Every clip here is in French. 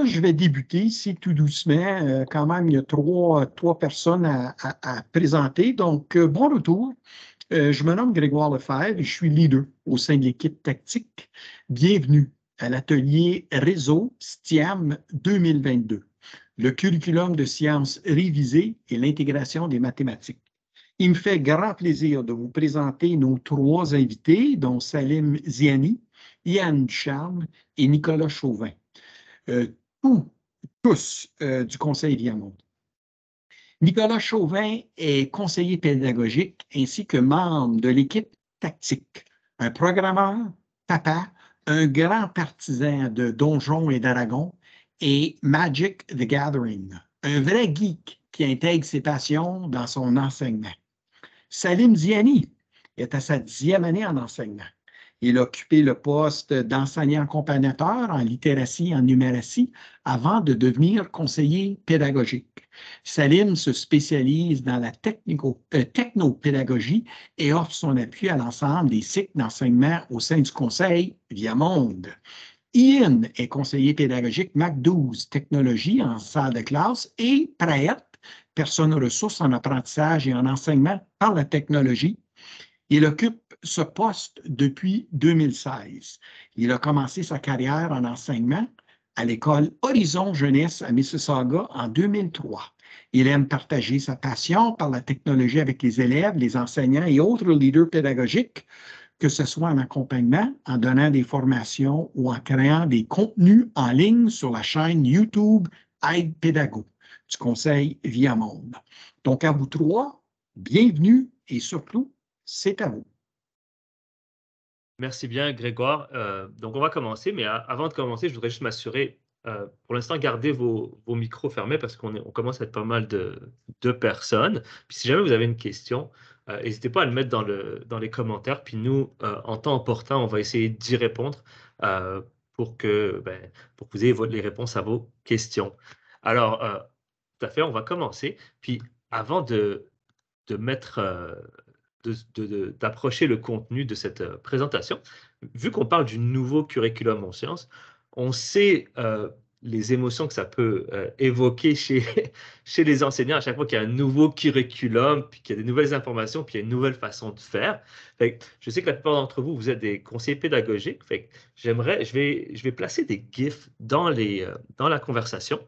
je vais débuter ici tout doucement. Quand même, il y a trois personnes à présenter. Donc, bon retour. Je me nomme Grégoire Lefebvre et je suis leader au sein de l'équipe tactique. Bienvenue à l'atelier Réseau STIAM 2022, le curriculum de sciences révisé et l'intégration des mathématiques. Il me fait grand plaisir de vous présenter nos trois invités, dont Salim Ziani, Yann Ducharme et Nicolas Chauvin. Tous du Conseil Viamonde. Nicolas Chauvin est conseiller pédagogique ainsi que membre de l'équipe tactique, un programmeur, papa, un grand partisan de Donjons et Dragons et Magic the Gathering, un vrai geek qui intègre ses passions dans son enseignement. Salim Ziani est à sa 10e année en enseignement. Il a occupé le poste d'enseignant accompagnateur en littératie et en numératie avant de devenir conseiller pédagogique. Salim se spécialise dans la technopédagogie et offre son appui à l'ensemble des cycles d'enseignement au sein du Conseil Viamonde. Ian est conseiller pédagogique Mac 12 Technologie en salle de classe et prête, personne ressource en apprentissage et en enseignement par la technologie. Il occupe ce poste depuis 2016. Il a commencé sa carrière en enseignement à l'école Horizon Jeunesse à Mississauga en 2003. Il aime partager sa passion par la technologie avec les élèves, les enseignants et autres leaders pédagogiques, que ce soit en accompagnement, en donnant des formations ou en créant des contenus en ligne sur la chaîne YouTube Aide Pédago du Conseil Viamonde. Donc, à vous trois, bienvenue et surtout, c'est à vous. Merci bien, Grégoire. Donc, on va commencer, mais avant de commencer, je voudrais juste m'assurer, pour l'instant, gardez vos micros fermés parce qu'on commence à être pas mal de personnes. Puis, si jamais vous avez une question, n'hésitez pas à le mettre dans les commentaires. Puis, nous, en temps opportun, on va essayer d'y répondre pour que vous ayez les réponses à vos questions. Alors, tout à fait, on va commencer. Puis, avant de mettre... d'approcher le contenu de cette présentation. Vu qu'on parle du nouveau curriculum en sciences, on sait les émotions que ça peut évoquer chez les enseignants à chaque fois qu'il y a un nouveau curriculum, puis qu'il y a des nouvelles informations, puis il y a une nouvelle façon de faire. Fait que je sais que la plupart d'entre vous, vous êtes des conseillers pédagogiques. Fait que je vais placer des GIFs dans la conversation.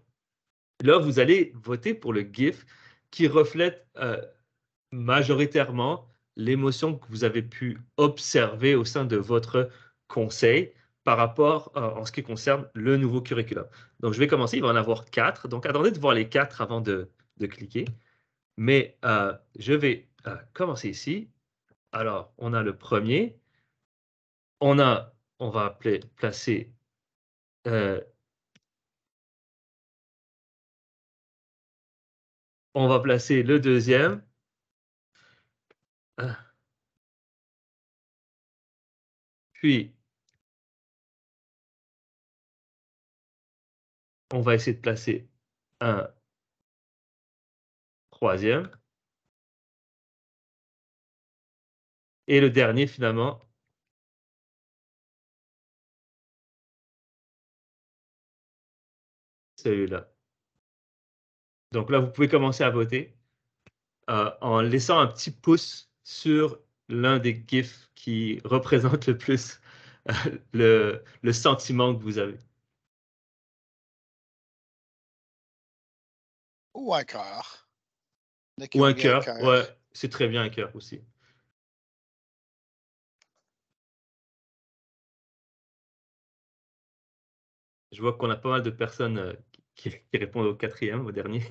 Là, vous allez voter pour le GIF qui reflète majoritairement l'émotion que vous avez pu observer au sein de votre conseil par rapport en ce qui concerne le nouveau curriculum. Donc, je vais commencer. Il va en avoir 4. Donc, attendez de voir les 4 avant de cliquer. Mais je vais commencer ici. Alors, on a le premier. On va placer on va placer le deuxième. Puis, on va essayer de placer un troisième. Et le dernier, finalement, celui-là. Donc là, vous pouvez commencer à voter en laissant un petit pouce sur l'un des GIFs qui représente le plus le sentiment que vous avez. Ou un cœur. Ou un cœur, ouais, c'est très bien un cœur aussi. Je vois qu'on a pas mal de personnes qui répondent au quatrième, au dernier.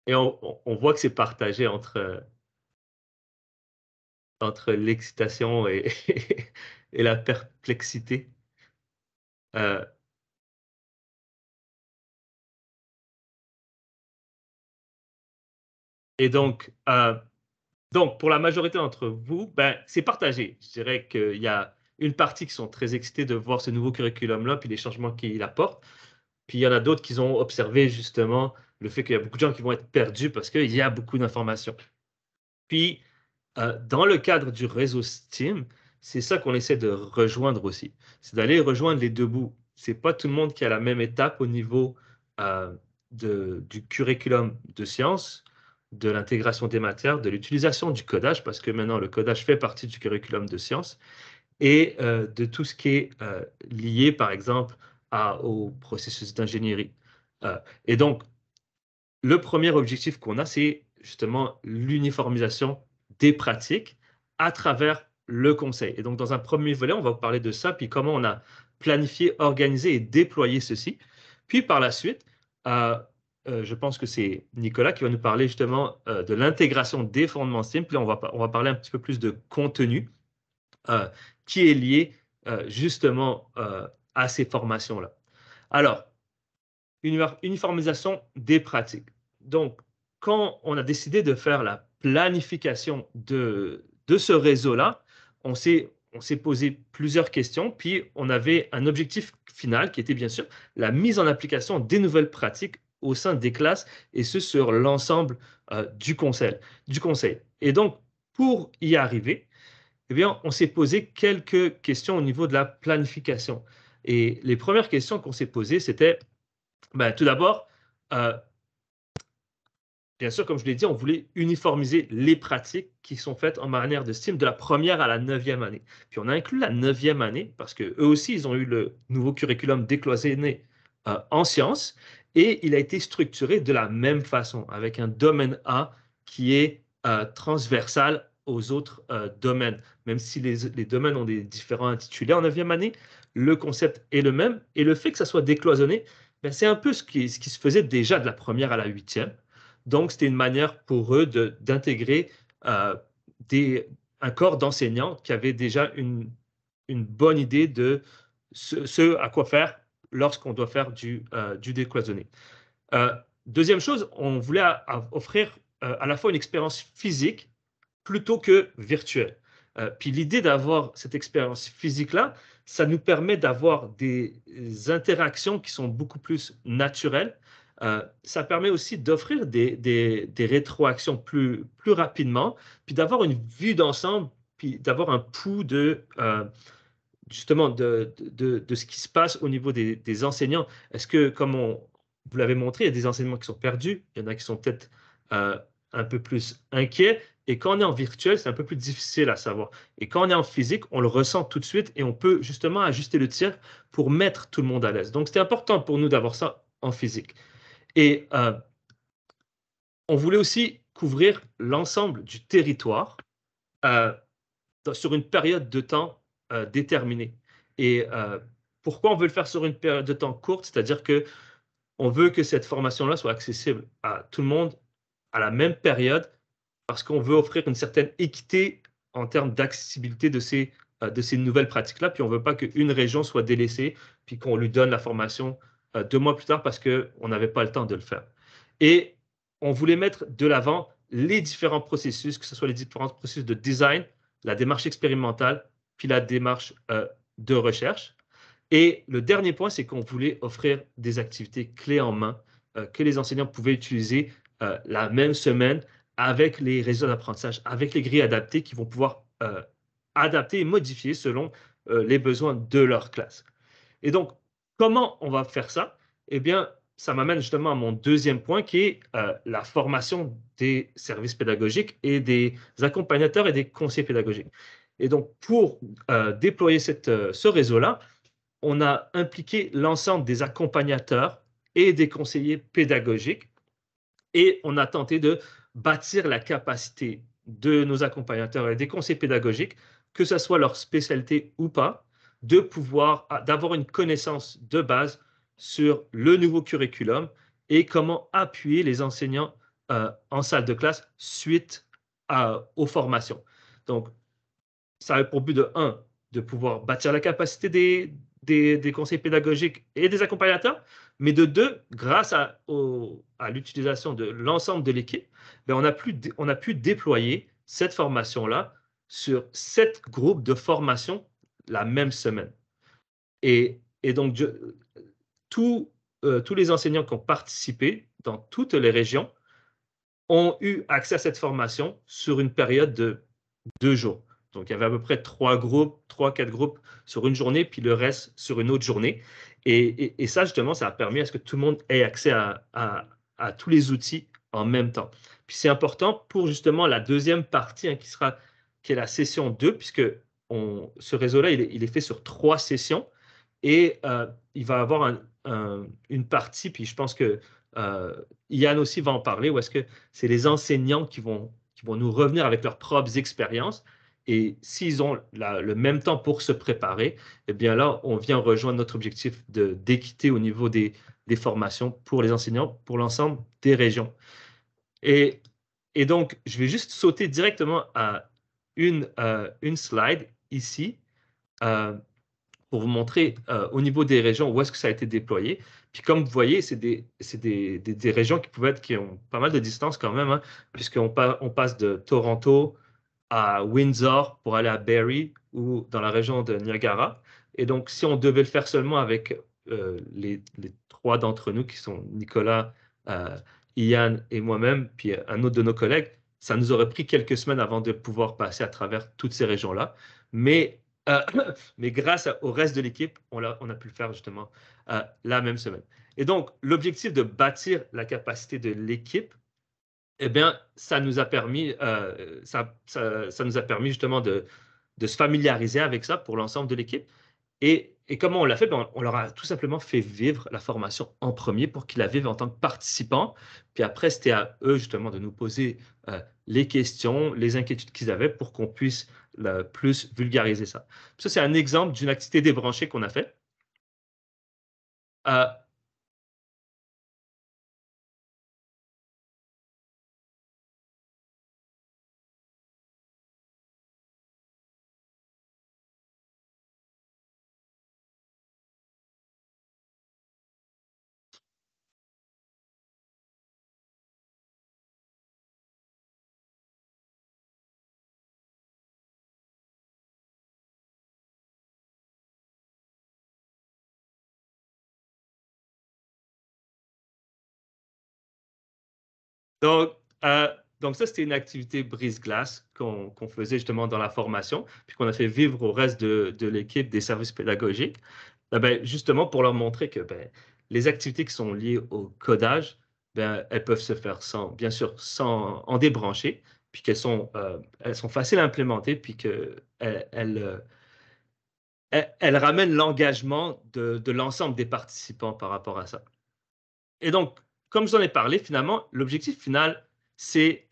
Et on voit que c'est partagé entre l'excitation et la perplexité. Et donc, pour la majorité d'entre vous, c'est partagé. Je dirais qu'il y a une partie qui sont très excités de voir ce nouveau curriculum-là, puis les changements qu'il apporte. Puis il y en a d'autres qui ont observé justement le fait qu'il y a beaucoup de gens qui vont être perdus parce qu'il y a beaucoup d'informations. Puis, dans le cadre du réseau STEAM, c'est ça qu'on essaie de rejoindre aussi. C'est d'aller rejoindre les deux bouts. c'est pas tout le monde qui a la même étape au niveau du curriculum de sciences, de l'intégration des matières, de l'utilisation du codage, parce que maintenant le codage fait partie du curriculum de sciences, et de tout ce qui est lié, par exemple, au processus d'ingénierie. Et donc, le premier objectif qu'on a, c'est justement l'uniformisation des pratiques à travers le conseil. Et donc, dans un premier volet, on va vous parler de ça, puis comment on a planifié, organisé et déployé ceci. Puis par la suite, je pense que c'est Nicolas qui va nous parler justement de l'intégration des fondements STEAM. Puis on va parler un petit peu plus de contenu qui est lié justement à ces formations-là. Alors, uniformisation des pratiques. Donc, quand on a décidé de faire la planification de ce réseau-là, on s'est posé plusieurs questions, puis on avait un objectif final qui était bien sûr la mise en application des nouvelles pratiques au sein des classes, et ce sur l'ensemble du conseil. Et donc, pour y arriver, eh bien, on s'est posé quelques questions au niveau de la planification. Et les premières questions qu'on s'est posées, c'était, tout d'abord, bien sûr, comme je l'ai dit, on voulait uniformiser les pratiques qui sont faites en manière de STEAM de la première à la 9e année. Puis on a inclus la 9e année parce qu'eux aussi, ils ont eu le nouveau curriculum décloisonné en sciences, et il a été structuré de la même façon, avec un domaine A qui est transversal aux autres domaines. Même si les domaines ont des différents intitulés en 9e année, le concept est le même. Et le fait que ça soit décloisonné, c'est un peu ce qui se faisait déjà de la première à la 8e. Donc, c'était une manière pour eux d'intégrer un corps d'enseignants qui avait déjà une bonne idée de ce à quoi faire lorsqu'on doit faire du décloisonné. Deuxième chose, on voulait offrir à la fois une expérience physique plutôt que virtuelle. Puis l'idée d'avoir cette expérience physique-là, ça nous permet d'avoir des interactions qui sont beaucoup plus naturelles. Ça permet aussi d'offrir des rétroactions plus rapidement, puis d'avoir une vue d'ensemble, puis d'avoir un pouls justement de ce qui se passe au niveau des enseignants. Est-ce que, comme vous l'avez montré, il y a des enseignements qui sont perdus, il y en a qui sont peut-être un peu plus inquiets, et quand on est en virtuel, c'est un peu plus difficile à savoir. Et quand on est en physique, on le ressent tout de suite, et on peut justement ajuster le tir pour mettre tout le monde à l'aise. Donc, c'était important pour nous d'avoir ça en physique. Et on voulait aussi couvrir l'ensemble du territoire sur une période de temps déterminée. Et pourquoi on veut le faire sur une période de temps courte? C'est-à-dire qu'on veut que cette formation-là soit accessible à tout le monde à la même période, parce qu'on veut offrir une certaine équité en termes d'accessibilité de ces nouvelles pratiques-là. Puis on ne veut pas qu'une région soit délaissée, puis qu'on lui donne la formation 2 mois plus tard parce qu'on n'avait pas le temps de le faire. Et on voulait mettre de l'avant les différents processus, que ce soit les différents processus de design, la démarche expérimentale, puis la démarche de recherche. Et le dernier point, c'est qu'on voulait offrir des activités clés en main que les enseignants pouvaient utiliser la même semaine avec les réseaux d'apprentissage, avec les grilles adaptées qui vont pouvoir adapter et modifier selon les besoins de leur classe. Et donc, comment on va faire ça? Eh bien, ça m'amène justement à mon deuxième point qui est la formation des services pédagogiques et des accompagnateurs et des conseillers pédagogiques. Et donc, pour déployer ce réseau-là, on a impliqué l'ensemble des accompagnateurs et des conseillers pédagogiques, et on a tenté de bâtir la capacité de nos accompagnateurs et des conseillers pédagogiques, que ce soit leur spécialité ou pas, d'avoir une connaissance de base sur le nouveau curriculum et comment appuyer les enseignants en salle de classe suite aux formations. Donc, ça a pour but de pouvoir bâtir la capacité des conseillers pédagogiques et des accompagnateurs, mais de deux, grâce à l'utilisation de l'ensemble de l'équipe, on a pu déployer cette formation-là sur 7 groupes de formation la même semaine. Et donc, tous les enseignants qui ont participé dans toutes les régions ont eu accès à cette formation sur une période de 2 jours. Donc, il y avait à peu près 3-4 groupes sur une journée, puis le reste sur une autre journée. Et ça, justement, ça a permis à ce que tout le monde ait accès à tous les outils en même temps. Puis c'est important pour justement la deuxième partie, hein, qui est la session 2, puisque ce réseau-là, il est fait sur 3 sessions. Et il va avoir une partie, puis je pense que Yann aussi va en parler, où est-ce que c'est les enseignants qui vont nous revenir avec leurs propres expériences. Et s'ils ont le même temps pour se préparer, eh bien là, on vient rejoindre notre objectif d'équité au niveau des formations pour les enseignants, pour l'ensemble des régions. Et donc, je vais juste sauter directement à une slide ici pour vous montrer au niveau des régions où est-ce que ça a été déployé. Puis comme vous voyez, c'est des régions qui ont pas mal de distance quand même, hein, puisqu'on passe de Toronto à Windsor pour aller à Barrie ou dans la région de Niagara. Et donc, si on devait le faire seulement avec les 3 d'entre nous, qui sont Nicolas, Ian et moi-même, puis un autre de nos collègues, ça nous aurait pris quelques semaines avant de pouvoir passer à travers toutes ces régions-là. Mais grâce au reste de l'équipe, on a pu le faire justement la même semaine. Et donc, l'objectif de bâtir la capacité de l'équipe, eh bien, ça nous a permis justement de se familiariser avec ça pour l'ensemble de l'équipe. Et comment on l'a fait? On leur a tout simplement fait vivre la formation en premier pour qu'ils la vivent en tant que participants. Puis après, c'était à eux justement de nous poser les questions, les inquiétudes qu'ils avaient pour qu'on puisse plus vulgariser ça. Ça, c'est un exemple d'une activité débranchée qu'on a fait. Donc ça, c'était une activité brise-glace qu'on faisait justement dans la formation, puis qu'on a fait vivre au reste de l'équipe des services pédagogiques. Justement pour leur montrer que les activités qui sont liées au codage, elles peuvent se faire bien sûr, sans en débrancher, puis elles sont faciles à implémenter, puis qu'elles ramènent l'engagement de l'ensemble des participants par rapport à ça. Et donc, comme je vous en ai parlé, finalement, l'objectif final, c'est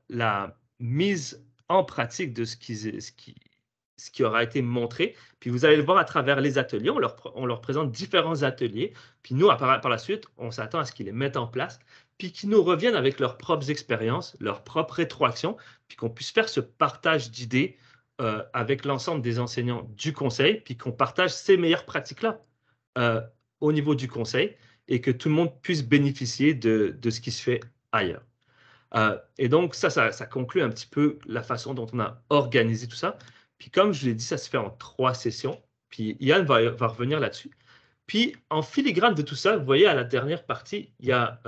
la mise en pratique de ce qui aura été montré. Puis vous allez le voir à travers les ateliers. On leur présente différents ateliers. Puis nous, par la suite, on s'attend à ce qu'ils les mettent en place, puis qu'ils nous reviennent avec leurs propres expériences, leurs propres rétroactions, puis qu'on puisse faire ce partage d'idées avec l'ensemble des enseignants du conseil, puis qu'on partage ces meilleures pratiques-là au niveau du conseil et que tout le monde puisse bénéficier de ce qui se fait ailleurs. Et donc, ça conclut un petit peu la façon dont on a organisé tout ça. Puis comme je l'ai dit, ça se fait en 3 sessions. Puis Yann va revenir là-dessus. Puis en filigrane de tout ça, vous voyez à la dernière partie, il y a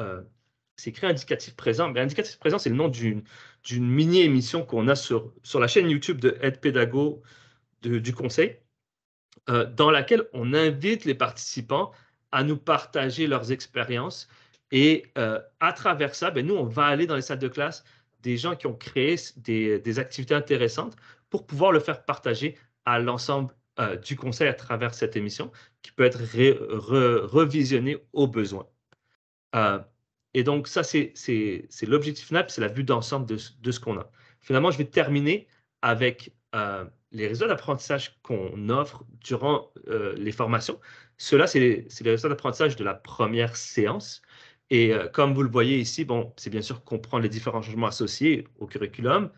c'est écrit indicatif présent. Mais indicatif présent, c'est le nom d'une mini-émission qu'on a sur la chaîne YouTube de Aide Pédago du Conseil, dans laquelle on invite les participants à nous partager leurs expériences. Et à travers ça, nous, on va aller dans les salles de classe des gens qui ont créé des activités intéressantes pour pouvoir le faire partager à l'ensemble du conseil à travers cette émission qui peut être revisionnée au besoin. Et donc, ça, c'est l'objectif final, c'est la vue d'ensemble de ce qu'on a. Finalement, je vais terminer avec les résultats d'apprentissage qu'on offre durant les formations. Ceux-là, c'est les résultats d'apprentissage de la première séance. Et comme vous le voyez ici, c'est bien sûr comprendre les différents changements associés au curriculum,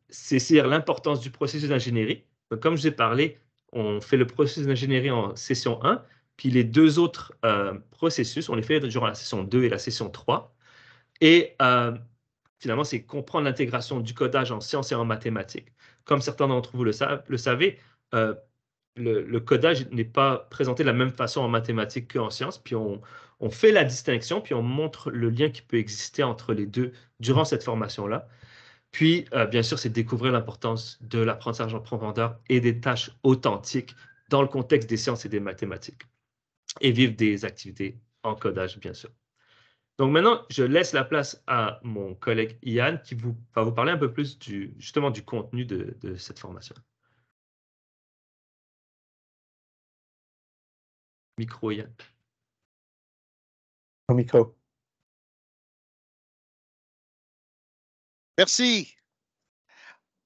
saisir l'importance du processus d'ingénierie. Comme je vous ai parlé, on fait le processus d'ingénierie en session 1, puis les 2 autres processus, on les fait durant la session 2 et la session 3. Et finalement, c'est comprendre l'intégration du codage en sciences et en mathématiques. Comme certains d'entre vous le savez, le codage n'est pas présenté de la même façon en mathématiques qu'en sciences. Puis on fait la distinction, puis on montre le lien qui peut exister entre les deux durant cette formation-là. Puis, bien sûr, c'est découvrir l'importance de l'apprentissage en profondeur et des tâches authentiques dans le contexte des sciences et des mathématiques et vivre des activités en codage, bien sûr. Donc maintenant, je laisse la place à mon collègue Yann qui va vous parler un peu plus justement du contenu de cette formation. Micro, Yann. Au micro. Merci.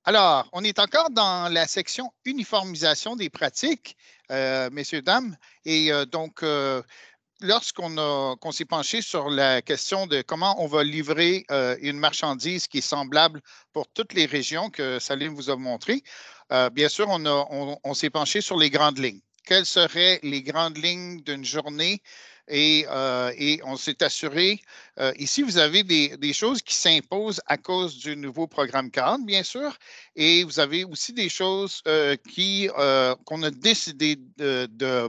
Alors, on est encore dans la section uniformisation des pratiques, messieurs, dames. Et donc, lorsqu'on s'est penché sur la question de comment on va livrer une marchandise qui est semblable pour toutes les régions que Salim vous a montré, bien sûr, on s'est penché sur les grandes lignes. Quelles seraient les grandes lignes d'une journée? Et on s'est assuré, ici, vous avez des choses qui s'imposent à cause du nouveau programme cadre, bien sûr, et vous avez aussi des choses qu'on a décidé de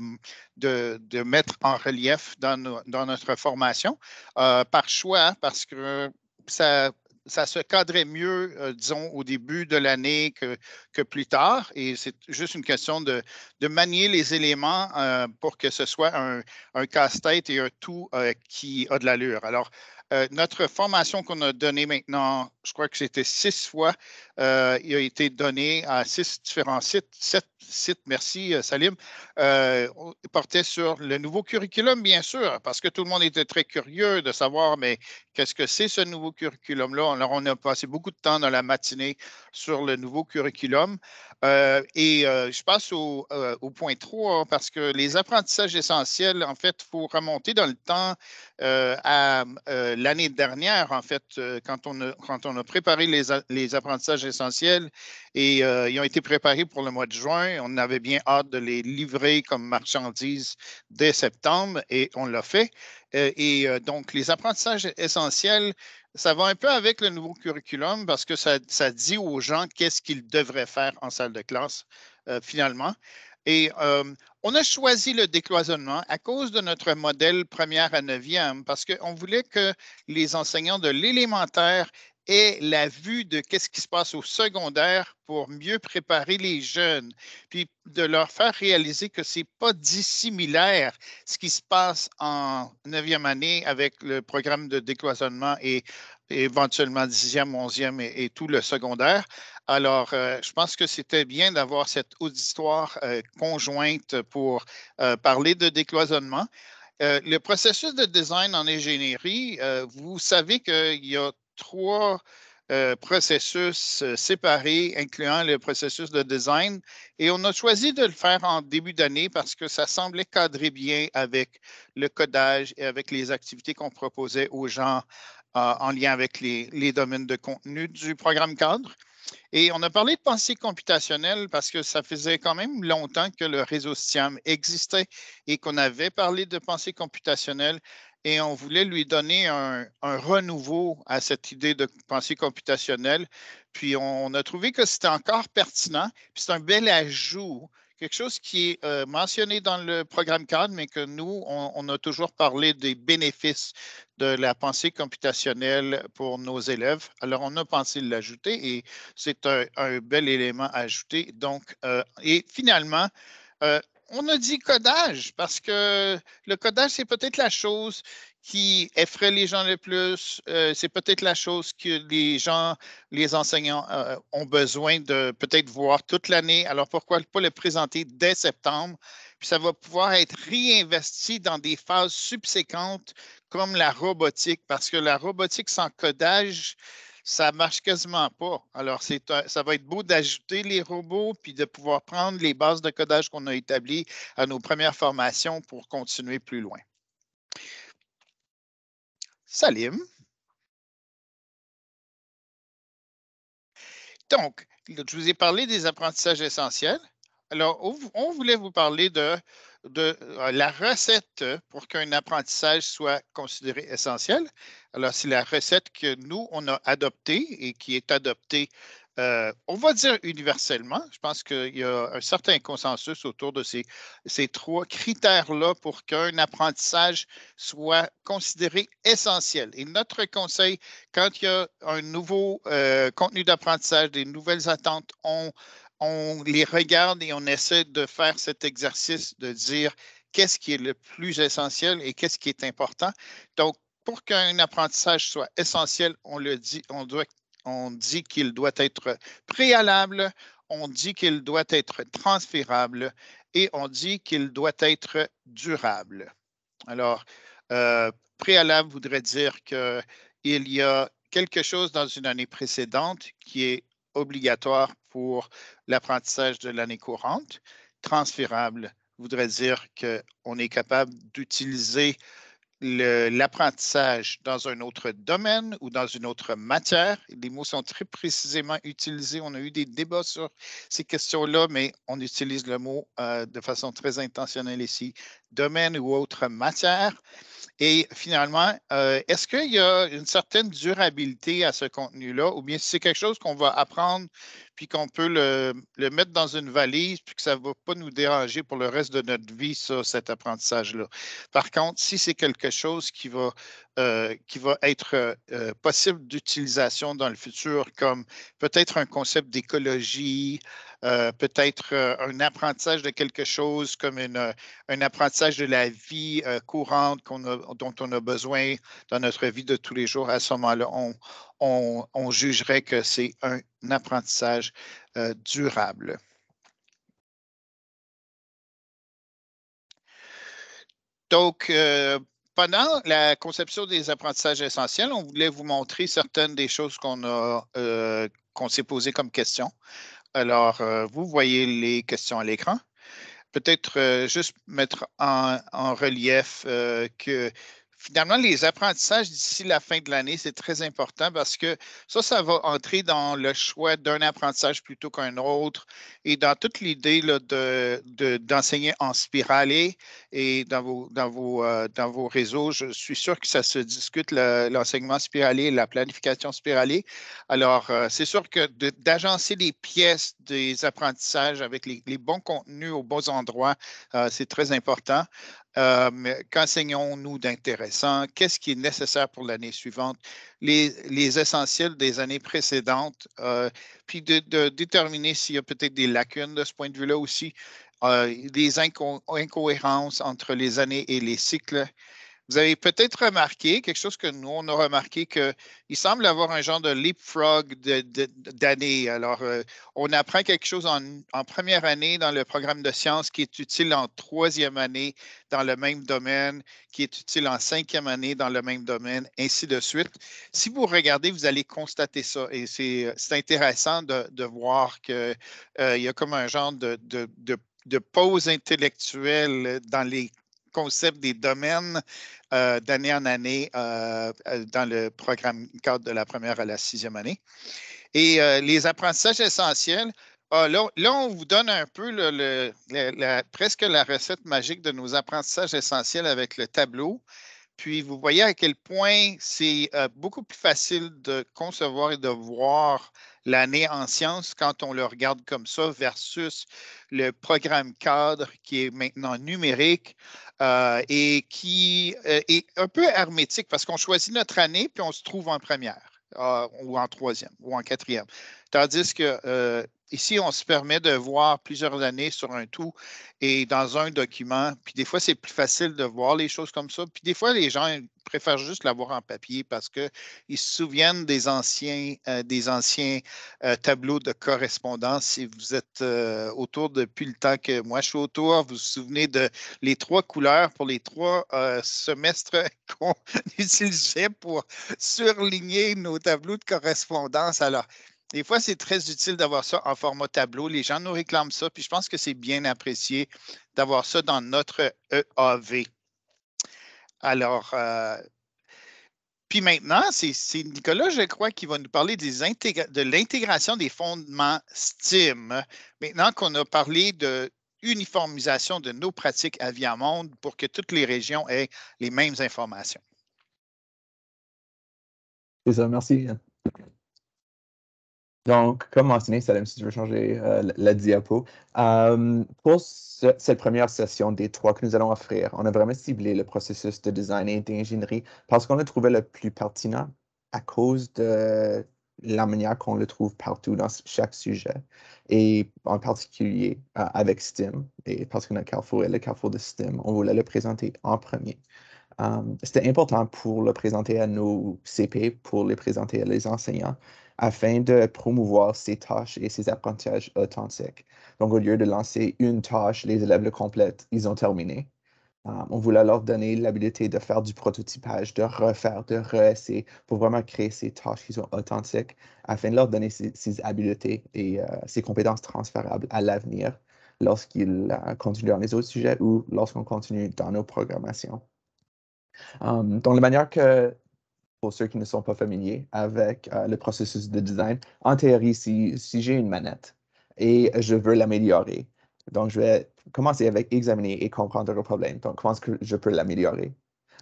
mettre en relief dans notre formation par choix, parce que ça se cadrait mieux, disons, au début de l'année que plus tard. Et c'est juste une question de manier les éléments pour que ce soit un casse-tête et un tout qui a de l'allure. Alors, notre formation qu'on a donnée maintenant, je crois que c'était 6 fois, il a été donné à 6 différents sites, 7 sites, merci Salim, portait sur le nouveau curriculum, bien sûr, parce que tout le monde était très curieux de savoir, mais qu'est-ce que c'est ce nouveau curriculum-là? Alors, on a passé beaucoup de temps dans la matinée sur le nouveau curriculum. Je passe au point 3 parce que les apprentissages essentiels, en fait, il faut remonter dans le temps à l'année dernière, en fait, quand on a préparé les apprentissages essentiels et ils ont été préparés pour le mois de juin. On avait bien hâte de les livrer comme marchandises dès septembre et on l'a fait. Donc, les apprentissages essentiels, ça va un peu avec le nouveau curriculum parce que ça dit aux gens qu'est-ce qu'ils devraient faire en salle de classe, finalement. Et on a choisi le décloisonnement à cause de notre modèle première à neuvième parce qu'on voulait que les enseignants de l'élémentaire aient la vue de qu'est-ce qui se passe au secondaire pour mieux préparer les jeunes, puis de leur faire réaliser que ce n'est pas dissimilaire ce qui se passe en 9e année avec le programme de décloisonnement et éventuellement 10e, 11e et tout le secondaire. Alors, je pense que c'était bien d'avoir cette auditoire conjointe pour parler de décloisonnement. Le processus de design en ingénierie, vous savez qu'il y a 3 processus séparés, incluant le processus de design. Et on a choisi de le faire en début d'année parce que ça semblait cadrer bien avec le codage et avec les activités qu'on proposait aux gens en lien avec les domaines de contenu du programme cadre. Et on a parlé de pensée computationnelle parce que ça faisait quand même longtemps que le réseau STIAM existait et qu'on avait parlé de pensée computationnelle et on voulait lui donner un renouveau à cette idée de pensée computationnelle. Puis on a trouvé que c'était encore pertinent. Puis c'est un bel ajout, quelque chose qui est mentionné dans le programme cadre, mais que nous, on a toujours parlé des bénéfices de la pensée computationnelle pour nos élèves. Alors, on a pensé l'ajouter et c'est un bel élément à ajouter. Donc, et finalement, on a dit codage parce que le codage, c'est peut-être la chose qui effraie les gens le plus. C'est peut-être la chose que les enseignants ont besoin de peut-être voir toute l'année. Alors, pourquoi pas le présenter dès septembre? Puis ça va pouvoir être réinvesti dans des phases subséquentes comme la robotique, parce que la robotique sans codage, ça ne marche quasiment pas. Alors, ça va être beau d'ajouter les robots puis de pouvoir prendre les bases de codage qu'on a établies à nos premières formations pour continuer plus loin. Salim. Donc, je vous ai parlé des apprentissages essentiels. Alors, on voulait vous parler de la recette pour qu'un apprentissage soit considéré essentiel. Alors, c'est la recette que nous, on a adoptée et qui est adoptée on va dire universellement, je pense qu'il y a un certain consensus autour de ces trois critères-là pour qu'un apprentissage soit considéré essentiel. Et notre conseil, quand il y a un nouveau contenu d'apprentissage, des nouvelles attentes, on les regarde et on essaie de faire cet exercice de dire qu'est-ce qui est le plus essentiel et qu'est-ce qui est important. Donc, pour qu'un apprentissage soit essentiel, on dit qu'il doit être préalable, on dit qu'il doit être transférable et on dit qu'il doit être durable. Alors, préalable voudrait dire qu'il y a quelque chose dans une année précédente qui est obligatoire pour l'apprentissage de l'année courante. Transférable voudrait dire qu'on est capable d'utiliser l'apprentissage dans un autre domaine ou dans une autre matière. Les mots sont très précisément utilisés. On a eu des débats sur ces questions-là, mais on utilise le mot de façon très intentionnelle ici, domaine ou autre matière. Et finalement, est-ce qu'il y a une certaine durabilité à ce contenu-là ou bien si c'est quelque chose qu'on va apprendre puis qu'on peut le mettre dans une valise puis que ça ne va pas nous déranger pour le reste de notre vie, ça, cet apprentissage-là. Par contre, si c'est quelque chose qui va être possible d'utilisation dans le futur, comme peut-être un concept d'écologie, peut-être un apprentissage de quelque chose comme un apprentissage de la vie courante dont on a besoin dans notre vie de tous les jours, à ce moment-là, on jugerait que c'est un apprentissage durable. Donc, pendant la conception des apprentissages essentiels, on voulait vous montrer certaines des choses qu'on s'est posées comme questions. Alors, vous voyez les questions à l'écran. Peut-être juste mettre en relief que finalement, les apprentissages d'ici la fin de l'année, c'est très important parce que ça va entrer dans le choix d'un apprentissage plutôt qu'un autre et dans toute l'idée d'enseigner en spiralé et dans vos réseaux, je suis sûr que ça se discute, l'enseignement spiralé et la planification spiralée. Alors, c'est sûr que d'agencer les pièces des apprentissages avec les bons contenus aux bons endroits, c'est très important. Qu'enseignons-nous d'intéressant? Qu'est-ce qui est nécessaire pour l'année suivante? Les essentiels des années précédentes, puis de déterminer s'il y a peut-être des lacunes de ce point de vue-là aussi, des incohérences entre les années et les cycles. Vous avez peut-être remarqué, quelque chose que nous, on a remarqué, qu'il semble avoir un genre de leapfrog d'année. Alors, on apprend quelque chose en première année dans le programme de sciences qui est utile en troisième année dans le même domaine, qui est utile en cinquième année dans le même domaine, ainsi de suite. Si vous regardez, vous allez constater ça. Et c'est intéressant de voir qu'il y a comme un genre de pause intellectuelle dans les concepts des domaines d'année en année dans le programme cadre de la première à la sixième année. Et les apprentissages essentiels, là, on vous donne un peu presque la recette magique de nos apprentissages essentiels avec le tableau. Puis, vous voyez à quel point c'est beaucoup plus facile de concevoir et de voir l'année en sciences quand on le regarde comme ça versus le programme cadre qui est maintenant numérique et qui est un peu hermétique parce qu'on choisit notre année puis on se trouve en première ou en troisième ou en quatrième. Tandis que ici, on se permet de voir plusieurs années sur un tout et dans un document. Puis des fois, c'est plus facile de voir les choses comme ça. Puis des fois, les gens préfèrent juste l'avoir en papier parce qu'ils se souviennent des anciens tableaux de correspondance. Si vous êtes autour depuis le temps que moi je suis autour, vous vous souvenez de les trois couleurs pour les trois semestres qu'on utilisait pour surligner nos tableaux de correspondance. Alors, des fois, c'est très utile d'avoir ça en format tableau. Les gens nous réclament ça, puis je pense que c'est bien apprécié d'avoir ça dans notre EAV. Alors, puis maintenant, c'est Nicolas, je crois, qui va nous parler de l'intégration des fondements STEAM. Maintenant qu'on a parlé de uniformisation de nos pratiques à Viamonde pour que toutes les régions aient les mêmes informations. C'est ça, merci. Donc, comme mentionné, Salem, si tu veux changer la diapo. Pour cette première session des 3 que nous allons offrir, on a vraiment ciblé le processus de design et d'ingénierie parce qu'on le trouvait le plus pertinent à cause de la manière qu'on le trouve partout dans chaque sujet, et en particulier avec STEM, et parce que notre carrefour est le carrefour de STEM, on voulait le présenter en premier. C'était important pour le présenter à nos CP, pour les présenter à les enseignants, afin de promouvoir ces tâches et ces apprentissages authentiques. Donc, au lieu de lancer une tâche, les élèves le complètent, ils ont terminé. On voulait leur donner l'habilité de faire du prototypage, de refaire, de réessayer, pour vraiment créer ces tâches qui sont authentiques, afin de leur donner ces habiletés et ces compétences transférables à l'avenir lorsqu'ils continuent dans les autres sujets ou lorsqu'on continue dans nos programmations. Donc, la manière que, pour ceux qui ne sont pas familiers avec le processus de design, en théorie, si j'ai une manette et je veux l'améliorer, donc je vais commencer avec examiner et comprendre le problème. Donc, comment est-ce que je peux l'améliorer?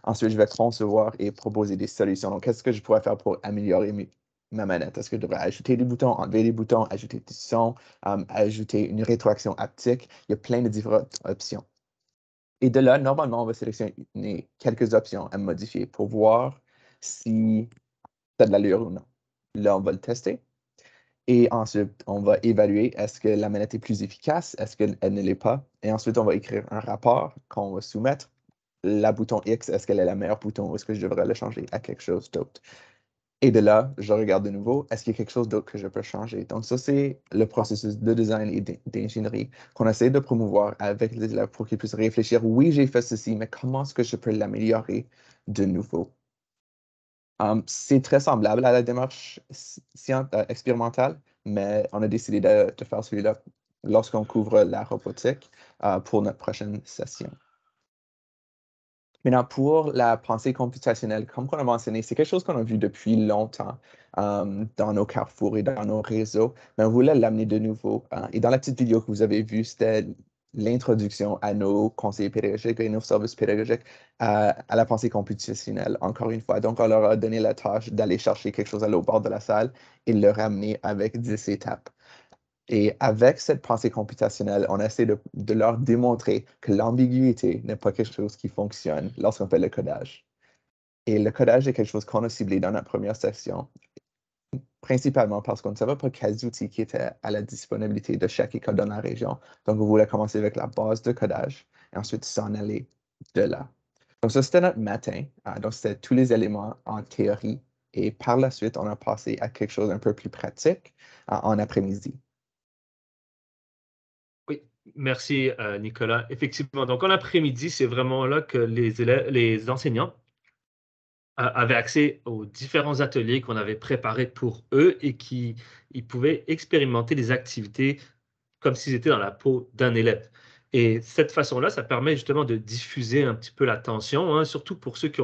Ensuite, je vais concevoir et proposer des solutions. Donc, qu'est-ce que je pourrais faire pour améliorer ma manette? Est-ce que je devrais ajouter des boutons, enlever des boutons, ajouter des sons, ajouter une rétroaction haptique? Il y a plein de différentes options. Et de là, normalement, on va sélectionner quelques options à modifier pour voir si ça a de l'allure ou non. Là, on va le tester. Et ensuite, on va évaluer est-ce que la manette est plus efficace, est-ce qu'elle ne l'est pas. Et ensuite, on va écrire un rapport qu'on va soumettre. La bouton X, est-ce qu'elle est la meilleure bouton ou est-ce que je devrais le changer à quelque chose d'autre? Et de là, je regarde de nouveau, est-ce qu'il y a quelque chose d'autre que je peux changer? Donc, ça, c'est le processus de design et d'ingénierie qu'on essaie de promouvoir avec les élèves pour qu'ils puissent réfléchir, oui, j'ai fait ceci, mais comment est-ce que je peux l'améliorer de nouveau? C'est très semblable à la démarche expérimentale, mais on a décidé de faire celui-là lorsqu'on couvre la robotique pour notre prochaine session. Maintenant, pour la pensée computationnelle, comme on a mentionné, c'est quelque chose qu'on a vu depuis longtemps dans nos carrefours et dans nos réseaux, mais on voulait l'amener de nouveau. Et dans la petite vidéo que vous avez vue, c'était l'introduction à nos conseillers pédagogiques et nos services pédagogiques à la pensée computationnelle, encore une fois. Donc, on leur a donné la tâche d'aller chercher quelque chose à l'autre bord de la salle et le ramener avec 10 étapes. Et avec cette pensée computationnelle, on essaie de leur démontrer que l'ambiguïté n'est pas quelque chose qui fonctionne lorsqu'on fait le codage. Et le codage est quelque chose qu'on a ciblé dans notre première session, principalement parce qu'on ne savait pas quels outils qui étaient à la disponibilité de chaque école dans la région. Donc, on voulait commencer avec la base de codage et ensuite s'en aller de là. Donc, ça, c'était notre matin. Donc, c'était tous les éléments en théorie. Et par la suite, on a passé à quelque chose un peu plus pratique en après-midi. Oui, merci Nicolas. Effectivement, donc en après-midi, c'est vraiment là que les enseignants avaient accès aux différents ateliers qu'on avait préparés pour eux et ils pouvaient expérimenter des activités comme s'ils étaient dans la peau d'un élève. Et cette façon-là, ça permet justement de diffuser un petit peu l'attention, hein, surtout pour ceux qui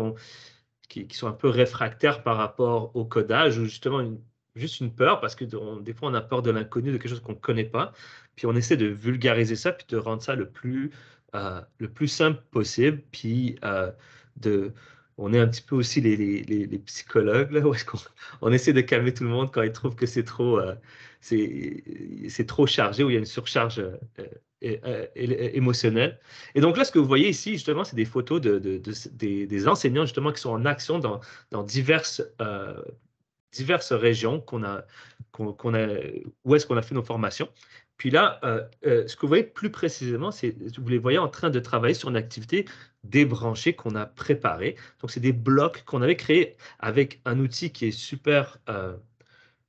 sont un peu réfractaires par rapport au codage ou justement juste une peur parce que des fois on a peur de l'inconnu, de quelque chose qu'on ne connaît pas. Puis on essaie de vulgariser ça puis de rendre ça le plus simple possible. Puis on est un petit peu aussi les psychologues là, où est-ce on essaie de calmer tout le monde quand ils trouvent que c'est trop chargé ou il y a une surcharge émotionnelle. Et donc là, ce que vous voyez ici, justement, c'est des photos des enseignants, justement, qui sont en action dans diverses régions où est-ce qu'on a fait nos formations. Puis là, ce que vous voyez plus précisément, c'est vous les voyez en train de travailler sur une activité débranchée qu'on a préparée. Donc, c'est des blocs qu'on avait créés avec un outil qui est super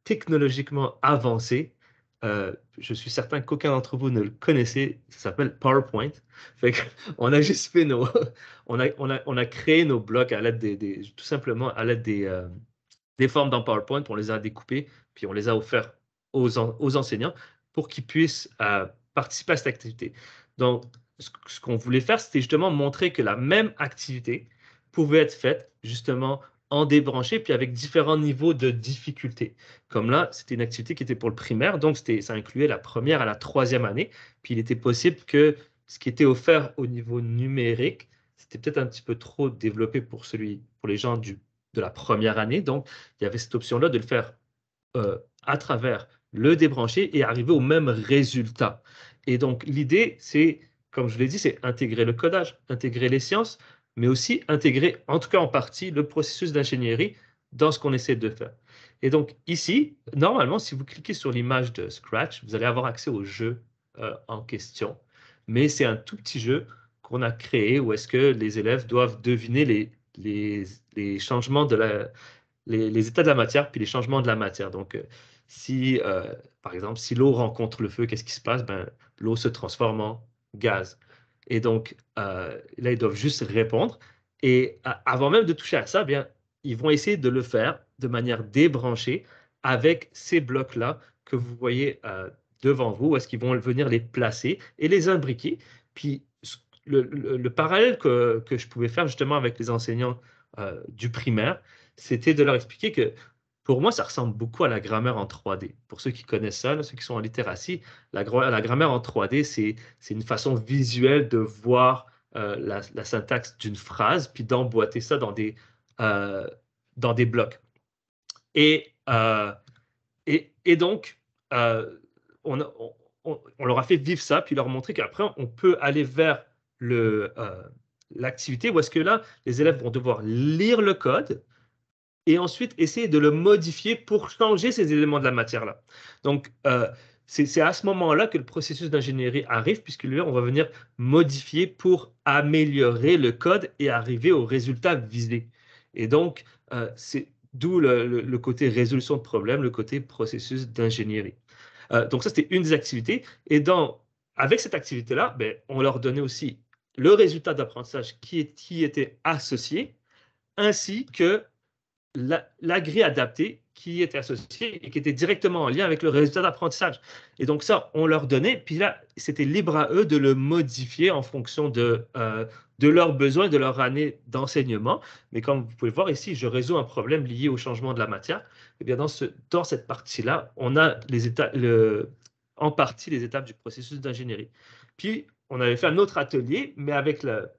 technologiquement avancé. Je suis certain qu'aucun d'entre vous ne le connaissait. Ça s'appelle PowerPoint. Fait on a juste fait on a créé nos blocs à l'aide tout simplement à l'aide des formes dans PowerPoint. On les a découpées, puis on les a offerts aux enseignants pour qu'ils puissent participer à cette activité. Donc, ce qu'on voulait faire, c'était justement montrer que la même activité pouvait être faite justement en débranché, puis avec différents niveaux de difficulté. Comme là, c'était une activité qui était pour le primaire, donc ça incluait la première à la troisième année. Puis il était possible que ce qui était offert au niveau numérique, c'était peut-être un petit peu trop développé pour les gens de la première année. Donc, il y avait cette option-là de le faire à travers le débrancher et arriver au même résultat. Et donc, l'idée, c'est, comme je l'ai dit, c'est intégrer le codage, intégrer les sciences, mais aussi intégrer, en tout cas en partie, le processus d'ingénierie dans ce qu'on essaie de faire. Et donc, ici, normalement, si vous cliquez sur l'image de Scratch, vous allez avoir accès au jeu en question. Mais c'est un tout petit jeu qu'on a créé où est-ce que les élèves doivent deviner les changements les états de la matière puis les changements de la matière. Donc, si, par exemple, si l'eau rencontre le feu, qu'est-ce qui se passe? Ben, l'eau se transforme en gaz. Et donc, là, ils doivent juste répondre. Et avant même de toucher à ça, bien, ils vont essayer de le faire de manière débranchée avec ces blocs-là que vous voyez devant vous, où est-ce qu'ils vont venir les placer et les imbriquer. Puis, le parallèle que je pouvais faire justement avec les enseignants du primaire, c'était de leur expliquer que pour moi, ça ressemble beaucoup à la grammaire en 3D. Pour ceux qui connaissent ça, là, ceux qui sont en littératie, la grammaire en 3D, c'est une façon visuelle de voir la syntaxe d'une phrase, puis d'emboîter ça dans des blocs. Et donc, on leur a fait vivre ça, puis leur montrer qu'après, on peut aller vers l'activité où est-ce que là, les élèves vont devoir lire le code, et ensuite essayer de le modifier pour changer ces éléments de la matière-là. Donc, c'est à ce moment-là que le processus d'ingénierie arrive, puisque là, on va venir modifier pour améliorer le code et arriver au résultat visé. Et donc, c'est d'où le côté résolution de problème, le côté processus d'ingénierie. Donc, ça, c'était une des activités. Et avec cette activité-là, ben, on leur donnait aussi le résultat d'apprentissage qui était associé, ainsi que la grille adaptée qui était associée et qui était directement en lien avec le résultat d'apprentissage. Et donc ça, on leur donnait, puis là, c'était libre à eux de le modifier en fonction de leurs besoins, de leur année d'enseignement. Mais comme vous pouvez le voir ici, je résous un problème lié au changement de la matière. Et bien dans cette partie-là, on a en partie les étapes du processus d'ingénierie. Puis, on avait fait un autre atelier, mais avec la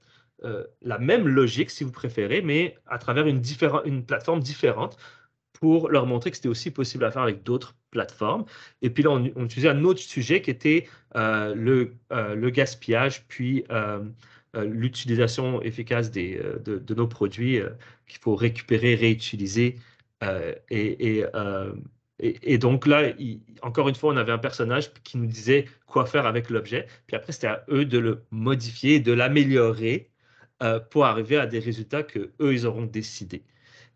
même logique, si vous préférez, mais à travers une plateforme différente pour leur montrer que c'était aussi possible à faire avec d'autres plateformes. Et puis là, on utilisait un autre sujet qui était le gaspillage, puis l'utilisation efficace de nos produits qu'il faut récupérer, réutiliser. Et donc là, encore une fois, on avait un personnage qui nous disait quoi faire avec l'objet. Puis après, c'était à eux de le modifier, de l'améliorer pour arriver à des résultats qu'eux, ils auront décidés.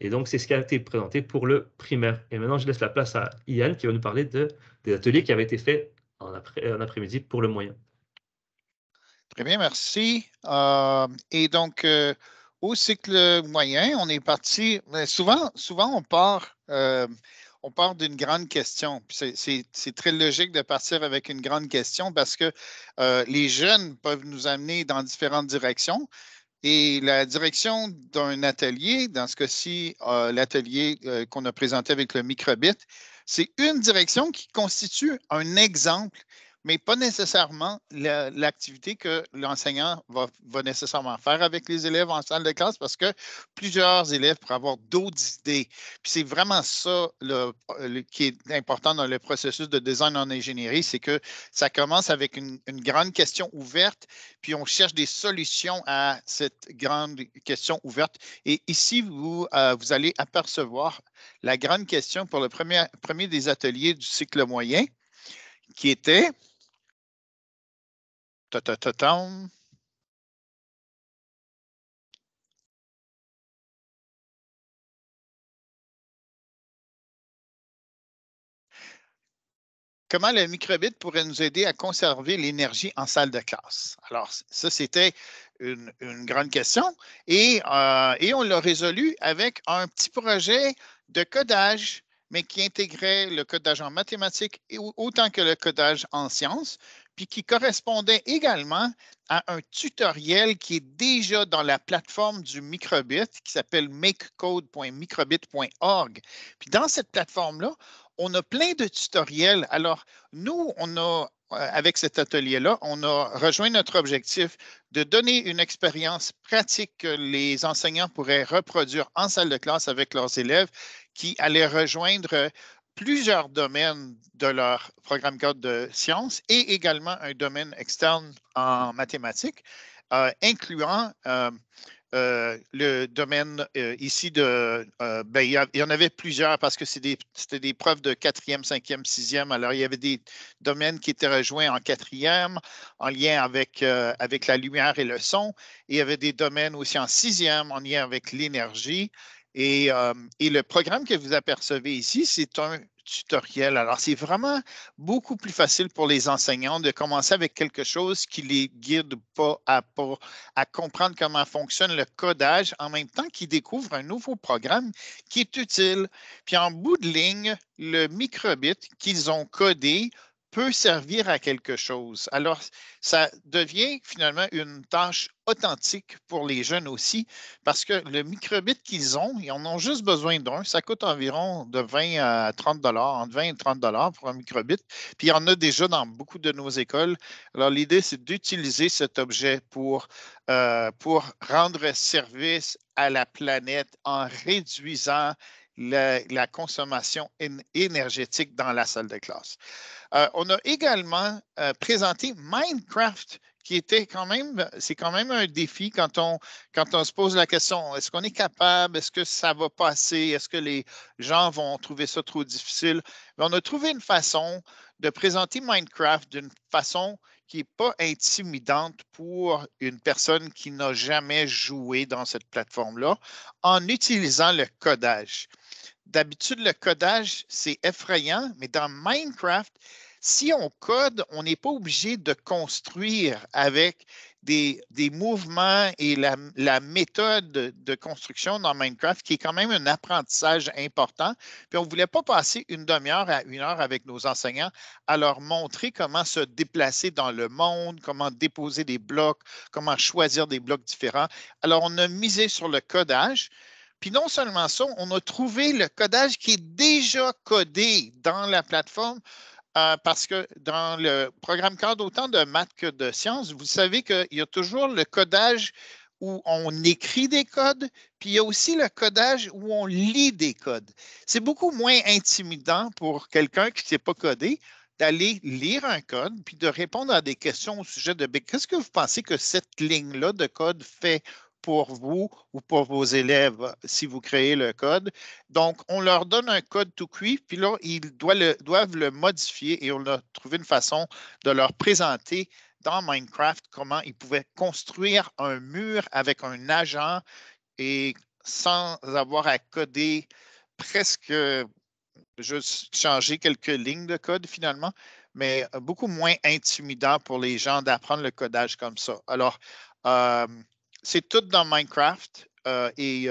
Et donc, c'est ce qui a été présenté pour le primaire. Et maintenant, je laisse la place à Ian qui va nous parler des ateliers qui avaient été faits en après-midi pour le moyen. Très bien, merci. Et donc, au cycle moyen, on est parti. Souvent, on part d'une grande question. C'est très logique de partir avec une grande question parce que les jeunes peuvent nous amener dans différentes directions. Et la direction d'un atelier, dans ce cas-ci, l'atelier qu'on a présenté avec le microbit, c'est une direction qui constitue un exemple, mais pas nécessairement l'activité que l'enseignant va nécessairement faire avec les élèves en salle de classe parce que plusieurs élèves pourraient avoir d'autres idées. Puis c'est vraiment ça qui est important dans le processus de design en ingénierie, c'est que ça commence avec une grande question ouverte, puis on cherche des solutions à cette grande question ouverte. Et ici, vous allez apercevoir la grande question pour le premier des ateliers du cycle moyen, qui était comment le microbit pourrait nous aider à conserver l'énergie en salle de classe? Alors, ça, c'était une grande question et on l'a résolu avec un petit projet de codage, mais qui intégrait le codage en mathématiques autant que le codage en sciences, puis qui correspondait également à un tutoriel qui est déjà dans la plateforme du microbit qui s'appelle makecode.microbit.org. Puis dans cette plateforme-là, on a plein de tutoriels. Alors, nous, avec cet atelier-là, on a rejoint notre objectif de donner une expérience pratique que les enseignants pourraient reproduire en salle de classe avec leurs élèves qui allaient rejoindre plusieurs domaines de leur programme cadre de sciences et également un domaine externe en mathématiques, incluant le domaine ici ben, il y en avait plusieurs parce que c'était des preuves de 4e, 5e, 6e. Alors, il y avait des domaines qui étaient rejoints en 4e, en lien avec la lumière et le son. Et il y avait des domaines aussi en 6e, en lien avec l'énergie. Et le programme que vous apercevez ici, c'est un tutoriel. Alors, c'est vraiment beaucoup plus facile pour les enseignants de commencer avec quelque chose qui les guide pas à comprendre comment fonctionne le codage en même temps qu'ils découvrent un nouveau programme qui est utile. Puis en bout de ligne, le microbit qu'ils ont codé peut servir à quelque chose. Alors, ça devient finalement une tâche authentique pour les jeunes aussi, parce que le microbit qu'ils ont, ils en ont juste besoin d'un. Ça coûte environ de 20 à 30 $, entre 20 et 30 $ pour un microbit. Puis il y en a déjà dans beaucoup de nos écoles. Alors, l'idée, c'est d'utiliser cet objet pour rendre service à la planète en réduisant la consommation énergétique dans la salle de classe. On a également présenté Minecraft, qui était c'est quand même un défi quand on se pose la question, est-ce qu'on est capable, est-ce que ça va passer, est-ce que les gens vont trouver ça trop difficile? Mais on a trouvé une façon de présenter Minecraft d'une façon qui n'est pas intimidante pour une personne qui n'a jamais joué dans cette plateforme-là, en utilisant le codage. D'habitude, le codage, c'est effrayant, mais dans Minecraft, si on code, on n'est pas obligé de construire avec des mouvements et la méthode de construction dans Minecraft, qui est quand même un apprentissage important. Puis on ne voulait pas passer une demi-heure à 1 heure avec nos enseignants à leur montrer comment se déplacer dans le monde, comment déposer des blocs, comment choisir des blocs différents. Alors, on a misé sur le codage. Puis non seulement ça, on a trouvé le codage qui est déjà codé dans la plateforme parce que dans le programme cadre autant de maths que de sciences, vous savez qu'il y a toujours le codage où on écrit des codes, puis il y a aussi le codage où on lit des codes. C'est beaucoup moins intimidant pour quelqu'un qui ne sait pas coder d'aller lire un code puis de répondre à des questions au sujet de qu'est-ce que vous pensez que cette ligne-là de code fait pour vous ou pour vos élèves si vous créez le code. Donc, on leur donne un code tout cuit, puis là, ils doivent le modifier et on a trouvé une façon de leur présenter dans Minecraft comment ils pouvaient construire un mur avec un agent et sans avoir à coder presque juste changer quelques lignes de code finalement, mais beaucoup moins intimidant pour les gens d'apprendre le codage comme ça. Alors, c'est tout dans Minecraft et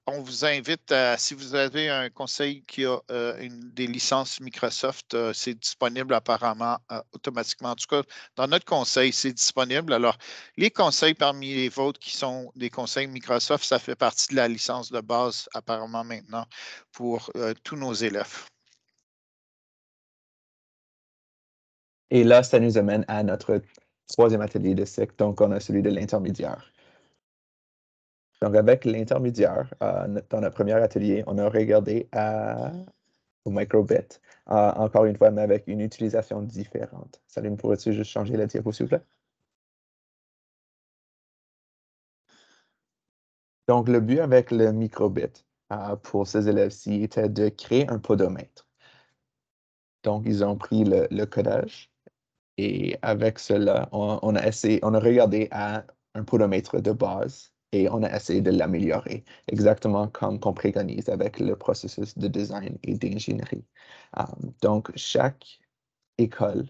on vous invite, si vous avez un conseil qui a des licences Microsoft, c'est disponible apparemment automatiquement. En tout cas, dans notre conseil, c'est disponible. Alors, les conseils parmi les vôtres qui sont des conseils Microsoft, ça fait partie de la licence de base apparemment maintenant pour tous nos élèves. Et là, ça nous amène à notre 3e atelier de cycle. Donc, on a celui de l'intermédiaire. Donc, avec l'intermédiaire, dans notre premier atelier, on a regardé au microbit, encore une fois, mais avec une utilisation différente. Salim, pourrais-tu juste changer la diapo, s'il vous plaît? Donc, le but avec le microbit pour ces élèves-ci était de créer un podomètre. Donc, ils ont pris le codage et avec cela, on a regardé à un podomètre de base et on a essayé de l'améliorer, exactement comme qu'on préconise avec le processus de design et d'ingénierie. Donc, chaque école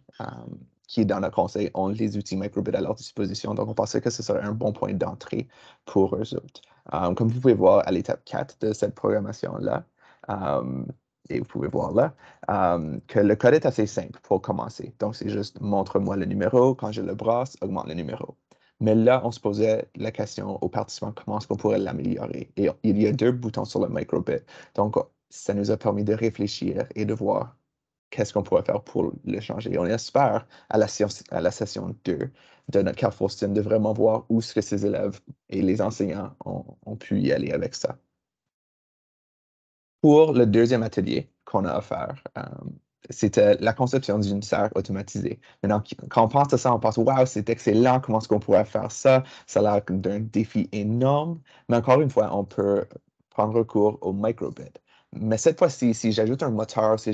qui est dans le conseil ont les outils microbit à leur disposition. Donc, on pensait que ce serait un bon point d'entrée pour eux autres. Comme vous pouvez voir à l'étape 4 de cette programmation-là, et vous pouvez voir là, que le code est assez simple pour commencer. Donc, c'est juste montre-moi le numéro, quand je le brasse, augmente le numéro. Mais là, on se posait la question aux participants, comment est-ce qu'on pourrait l'améliorer? Et il y a 2 boutons sur le microbit. Donc, ça nous a permis de réfléchir et de voir qu'est-ce qu'on pourrait faire pour le changer. On espère à la session 2 de notre Carrefour STEM de vraiment voir où est-ce que ces élèves et les enseignants ont pu y aller avec ça. Pour le deuxième atelier qu'on a offert, c'était la conception d'une serre automatisée. Maintenant, quand on pense à ça, on pense, wow, c'est excellent, comment est-ce qu'on pourrait faire ça? Ça a l'air d'un défi énorme. Mais encore une fois, on peut prendre recours au microbit. Mais cette fois-ci, si j'ajoute un moteur, si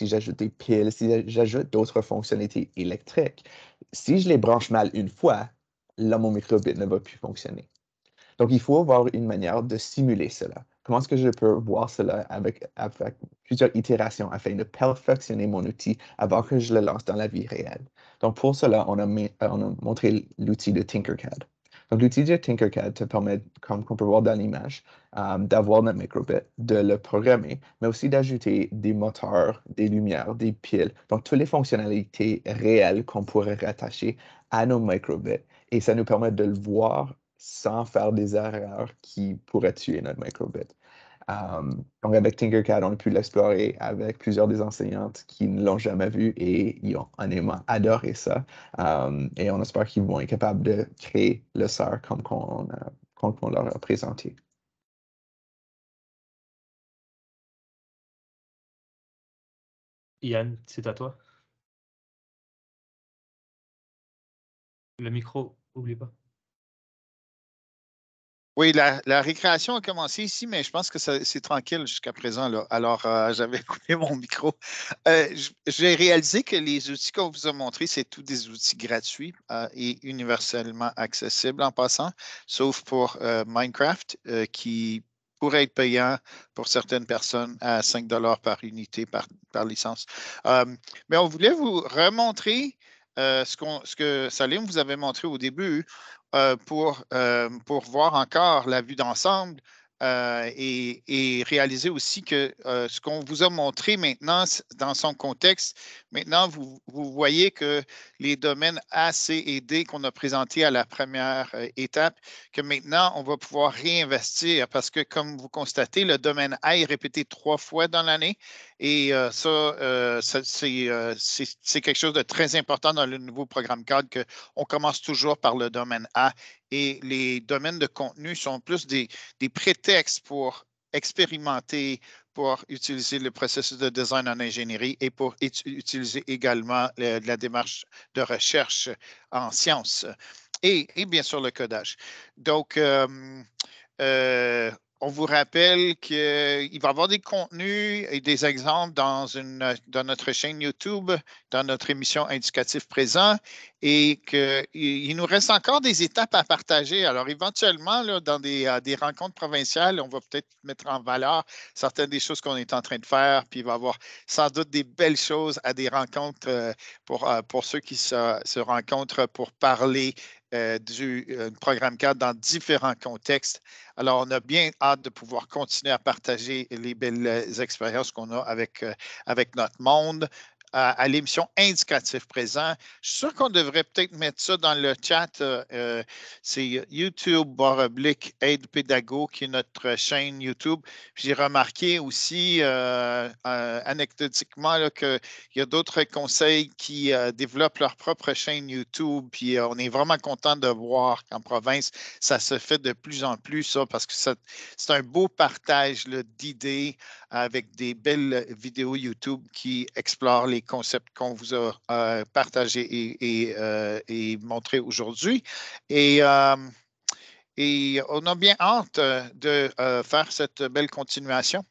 j'ajoute des piles, si j'ajoute d'autres fonctionnalités électriques, si je les branche mal une fois, là, mon microbit ne va plus fonctionner. Donc, il faut avoir une manière de simuler cela. Comment est-ce que je peux voir cela avec plusieurs itérations afin de perfectionner mon outil avant que je le lance dans la vie réelle? Donc, pour cela, on a montré l'outil de Tinkercad. Donc, l'outil de Tinkercad te permet, comme on peut voir dans l'image, d'avoir notre microbit, de le programmer, mais aussi d'ajouter des moteurs, des lumières, des piles, donc toutes les fonctionnalités réelles qu'on pourrait rattacher à nos microbits. Et ça nous permet de le voir sans faire des erreurs qui pourraient tuer notre microbit. Donc, avec Tinkercad, on a pu l'explorer avec plusieurs des enseignantes qui ne l'ont jamais vu et ils ont honnêtement adoré ça. Et on espère qu'ils vont être capables de créer le SAR comme qu'on leur a présenté. Yann, c'est à toi. Le micro, oublie pas. Oui, la récréation a commencé ici, mais je pense que c'est tranquille jusqu'à présent, là. Alors, j'avais coupé mon micro. J'ai réalisé que les outils qu'on vous a montrés, c'est tous des outils gratuits et universellement accessibles en passant, sauf pour Minecraft, qui pourrait être payant pour certaines personnes à 5 par unité par licence. Mais on voulait vous remontrer ce que Salim vous avait montré au début pour voir encore la vue d'ensemble et réaliser aussi que ce qu'on vous a montré maintenant dans son contexte, maintenant vous voyez que les domaines A, C et D qu'on a présentés à la première étape, que maintenant on va pouvoir réinvestir parce que comme vous constatez, le domaine A est répété 3 fois dans l'année et c'est quelque chose de très important dans le nouveau programme cadre qu'on commence toujours par le domaine A et les domaines de contenu sont plus des prétextes pour expérimenter, pour utiliser le processus de design en ingénierie et pour utiliser également la démarche de recherche en sciences et bien sûr le codage. Donc, on vous rappelle qu'il va y avoir des contenus et des exemples dans notre chaîne YouTube, dans notre émission Indicatif présent, et qu'il nous reste encore des étapes à partager. Alors, éventuellement, là, dans des rencontres provinciales, on va peut-être mettre en valeur certaines des choses qu'on est en train de faire, puis il va y avoir sans doute des belles choses à des rencontres pour ceux qui se rencontrent pour parler du programme cadre dans différents contextes. Alors, on a bien hâte de pouvoir continuer à partager les belles expériences qu'on a avec notre monde à l'émission Indicatif présent. Je suis sûr qu'on devrait peut-être mettre ça dans le chat. C'est YouTube /Aide Pédago qui est notre chaîne YouTube. J'ai remarqué aussi anecdotiquement qu'il y a d'autres conseils qui développent leur propre chaîne YouTube. Puis on est vraiment content de voir qu'en province, ça se fait de plus en plus, ça, parce que c'est un beau partage d'idées avec des belles vidéos YouTube qui explorent les concepts qu'on vous a partagés et montrés aujourd'hui. Et on a bien hâte de faire cette belle continuation.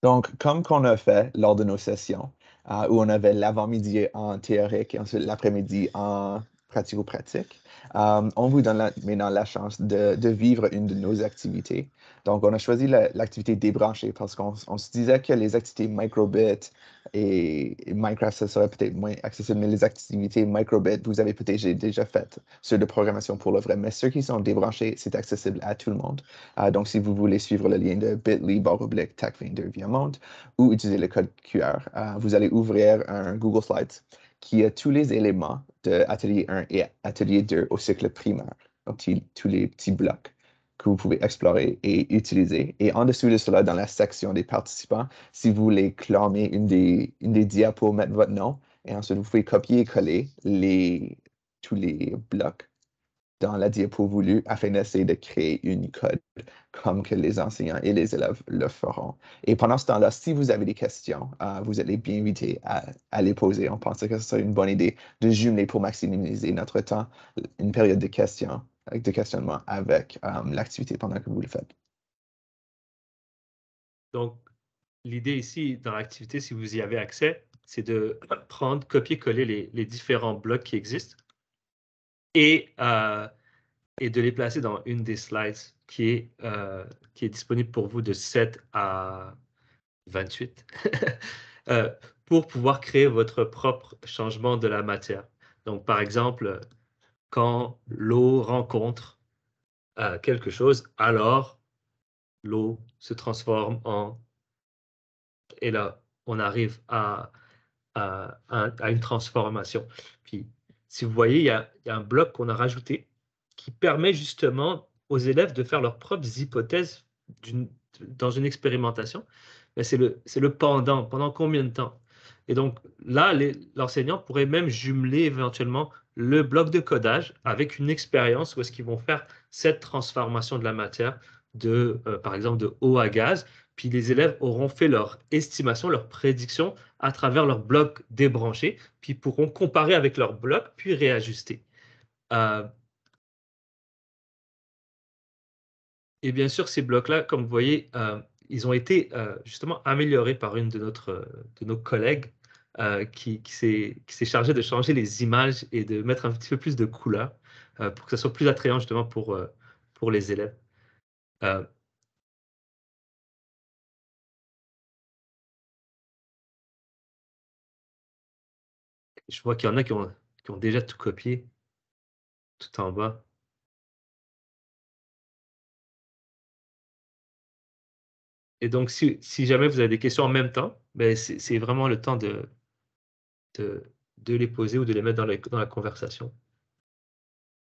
Donc, comme qu'on a fait lors de nos sessions, où on avait l'avant-midi en théorique et ensuite l'après-midi en pratico-pratique, on vous donne maintenant la chance de vivre une de nos activités. Donc, on a choisi l'activité débranchée parce qu'on se disait que les activités microbit et Minecraft, ça serait peut-être moins accessible, mais les activités microbit, vous avez peut-être déjà faites ceux de programmation pour le vrai, mais ceux qui sont débranchés, c'est accessible à tout le monde. Donc, si vous voulez suivre le lien de bit.ly/TechFinder via Monde ou utiliser le code QR, vous allez ouvrir un Google Slides qui a tous les éléments de Atelier 1 et Atelier 2 au cycle primaire. Donc, tous les petits blocs que vous pouvez explorer et utiliser. Et en dessous de cela, dans la section des participants, si vous voulez clamer une des diapos, mettre votre nom, et ensuite vous pouvez copier et coller tous les blocs dans la diapo voulue afin d'essayer de créer une code comme que les enseignants et les élèves le feront. Et pendant ce temps-là, si vous avez des questions, vous êtes les bienvenus à les poser. On pensait que ce serait une bonne idée de jumeler pour maximiser notre temps, une période de questions, de questionnement avec l'activité pendant que vous le faites. Donc, l'idée ici, dans l'activité, si vous y avez accès, c'est de prendre, copier-coller les différents blocs qui existent et de les placer dans une des slides qui est disponible pour vous de 7 à 28 pour pouvoir créer votre propre changement de la matière. Donc, par exemple, quand l'eau rencontre quelque chose, alors l'eau se transforme en... Et là, on arrive à une transformation. Puis, si vous voyez, il y a un bloc qu'on a rajouté qui permet justement aux élèves de faire leurs propres hypothèses dans une expérimentation. Mais c'est le pendant. Pendant combien de temps? Et donc là, l'enseignant pourrait même jumeler éventuellement le bloc de codage avec une expérience où est-ce qu'ils vont faire cette transformation de la matière par exemple, de eau à gaz. Puis les élèves auront fait leur estimation, leur prédiction à travers leur bloc débranché, puis pourront comparer avec leur bloc, puis réajuster. Et bien sûr, ces blocs-là, comme vous voyez, ils ont été justement améliorés par une de nos collègues qui s'est chargée de changer les images et de mettre un petit peu plus de couleurs pour que ça soit plus attrayant justement pour les élèves. Je vois qu'il y en a qui ont déjà tout copié, tout en bas. Et donc, si jamais vous avez des questions en même temps, ben c'est vraiment le temps de les poser ou de les mettre dans la conversation.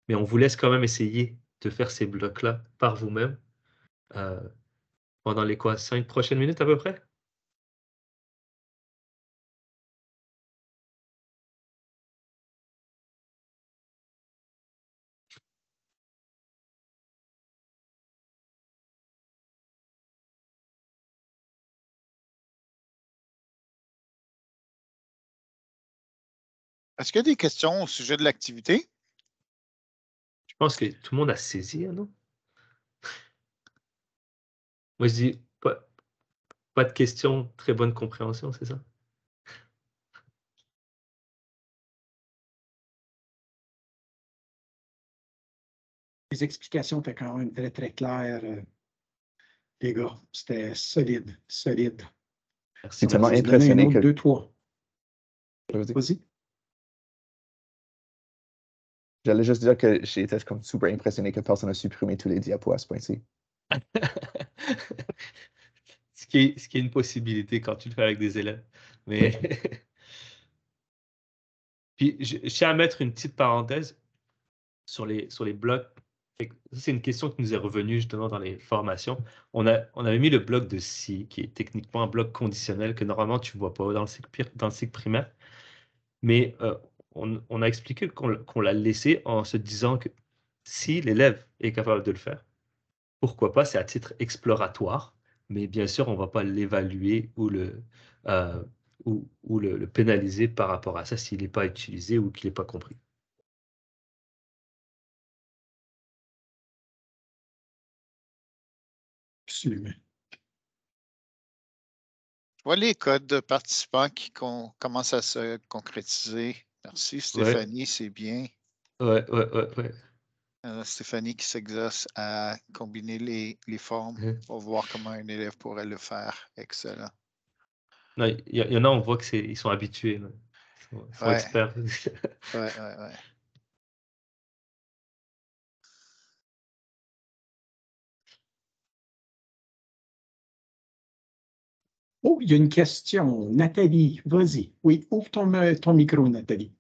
Mais on vous laisse quand même essayer de faire ces blocs-là par vous-même pendant les 5 prochaines minutes à peu près. Est-ce qu'il y a des questions au sujet de l'activité? Je pense que tout le monde a saisi, hein, non? Moi, je dis pas de questions, très bonne compréhension, c'est ça? Les explications étaient quand même très, très claires, les gars. C'était solide, solide. Je suis Merci. tellement On va se donner un impressionné autre que... 2, 3. Vas-y. Vas-y. J'allais juste dire que j'ai été comme super impressionné que personne n'a supprimé tous les diapos à ce point-ci. Ce qui est une possibilité quand tu le fais avec des élèves. Mais puis, je tiens à mettre une petite parenthèse sur les blocs. C'est une question qui nous est revenue justement dans les formations. On avait mis le bloc de si, qui est techniquement un bloc conditionnel que normalement tu ne vois pas dans le cycle primaire. Mais on a expliqué qu'on l'a laissé en se disant que si l'élève est capable de le faire, pourquoi pas, c'est à titre exploratoire, mais bien sûr, on ne va pas l'évaluer ou le pénaliser par rapport à ça s'il n'est pas utilisé ou qu'il n'est pas compris. Absolument. Je vois les codes de participants qui commencent à se concrétiser. Merci, Stéphanie, c'est bien. Ouais. Stéphanie qui s'exerce à combiner les formes pour voir comment un élève pourrait le faire. Excellent. Non, il y en a, on voit qu'ils sont habitués. Là. Ils sont experts. Ouais. Oh, il y a une question. Nathalie, vas-y. Oui, ouvre ton micro, Nathalie.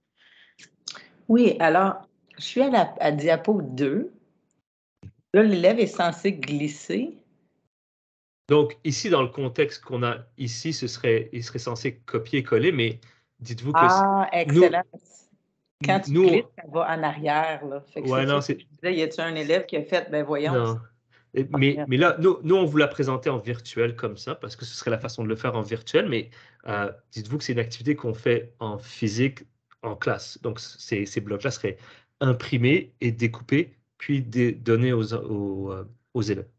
Oui, alors, je suis à diapo 2. Là, l'élève est censé glisser. Donc, ici, dans le contexte qu'on a ici, il serait censé copier-coller, mais dites-vous que excellent. Quand tu nous, glisses, ça va en arrière. Là. Fait que ouais, c'est non, ça que je disais, y a-t-il un élève qui a fait, ben voyons. non. Mais là, nous, on vous l'a présenté en virtuel comme ça, parce que ce serait la façon de le faire en virtuel, mais dites-vous que c'est une activité qu'on fait en physique en classe. Donc, ces blocs-là seraient imprimés et découpés, puis donnés aux élèves.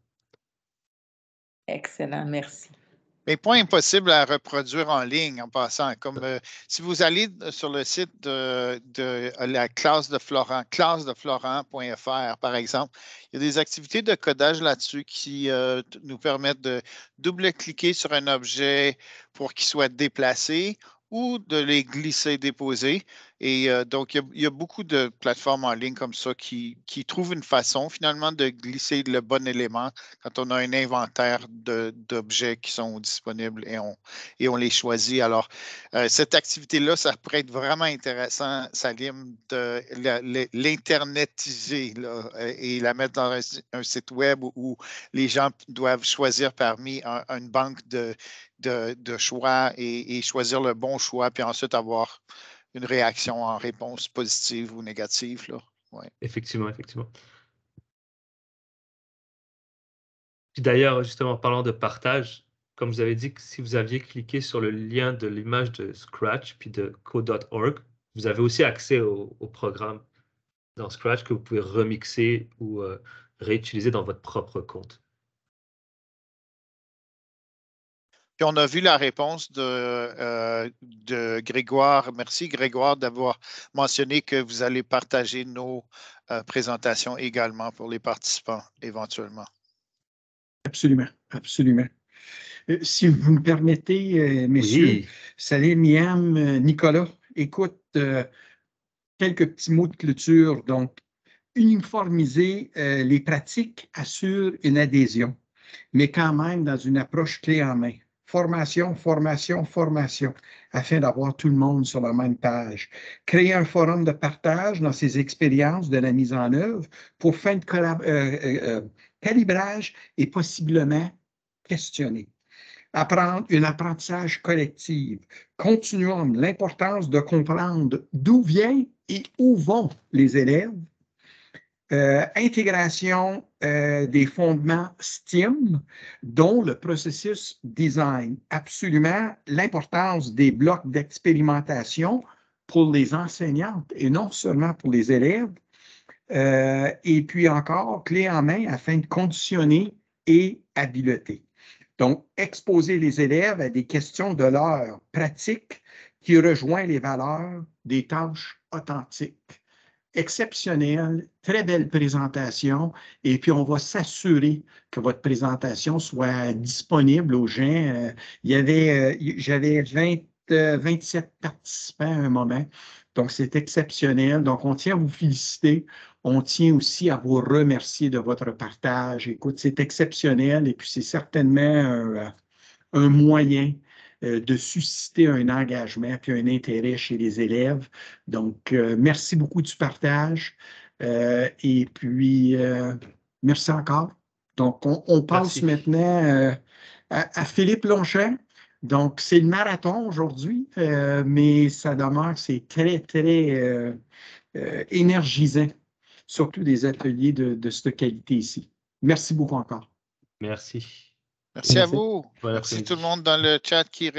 Excellent, merci. Mais pas impossible à reproduire en ligne en passant. Comme si vous allez sur le site de la classe de Florent, classedeflorent.fr, par exemple, il y a des activités de codage là-dessus qui nous permettent de double-cliquer sur un objet pour qu'il soit déplacé ou de les glisser, déposer. Et donc, il y a beaucoup de plateformes en ligne comme ça qui trouvent une façon finalement de glisser le bon élément quand on a un inventaire d'objets qui sont disponibles et on les choisit. Alors, cette activité-là, ça pourrait être vraiment intéressant, Salim, de l'internetiser et la mettre dans un site web où les gens doivent choisir parmi une banque de choix et choisir le bon choix, puis ensuite avoir une réaction en réponse positive ou négative. Là. Ouais. Effectivement. Puis d'ailleurs, justement, en parlant de partage, comme vous avez dit, que si vous aviez cliqué sur le lien de l'image de Scratch puis de code.org, vous avez aussi accès au programme dans Scratch que vous pouvez remixer ou réutiliser dans votre propre compte. Puis on a vu la réponse de Grégoire. Merci, Grégoire, d'avoir mentionné que vous allez partager nos présentations également pour les participants éventuellement. Absolument. Si vous me permettez, messieurs, Oui. Salim, Yam, Nicolas, écoute, quelques petits mots de clôture. Donc, uniformiser les pratiques assure une adhésion, mais quand même dans une approche clé en main. Formation, afin d'avoir tout le monde sur la même page. Créer un forum de partage dans ces expériences de la mise en œuvre pour fin de calibrage et possiblement questionner. Apprendre un apprentissage collectif. Continuons l'importance de comprendre d'où vient et où vont les élèves. Intégration des fondements STEAM, dont le processus design. Absolument l'importance des blocs d'expérimentation pour les enseignantes et non seulement pour les élèves. Et puis encore, clé en main afin de conditionner et habiliter. Donc, exposer les élèves à des questions de leur pratique qui rejoignent les valeurs des tâches authentiques. Exceptionnel, très belle présentation, et puis on va s'assurer que votre présentation soit disponible aux gens. J'avais 27 participants à un moment, donc c'est exceptionnel. Donc, on tient à vous féliciter. On tient aussi à vous remercier de votre partage. Écoute, c'est exceptionnel et puis c'est certainement un moyen de susciter un engagement puis un intérêt chez les élèves. Donc, merci beaucoup du partage. Et puis, merci encore. Donc, on passe maintenant à Philippe Longchamp. Donc, c'est le marathon aujourd'hui, mais ça demeure, c'est très, très énergisant, surtout des ateliers de cette qualité ici. Merci beaucoup encore. Merci. Merci à vous. Bon Merci après-midi. tout le monde dans le chat qui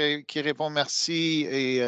répond merci et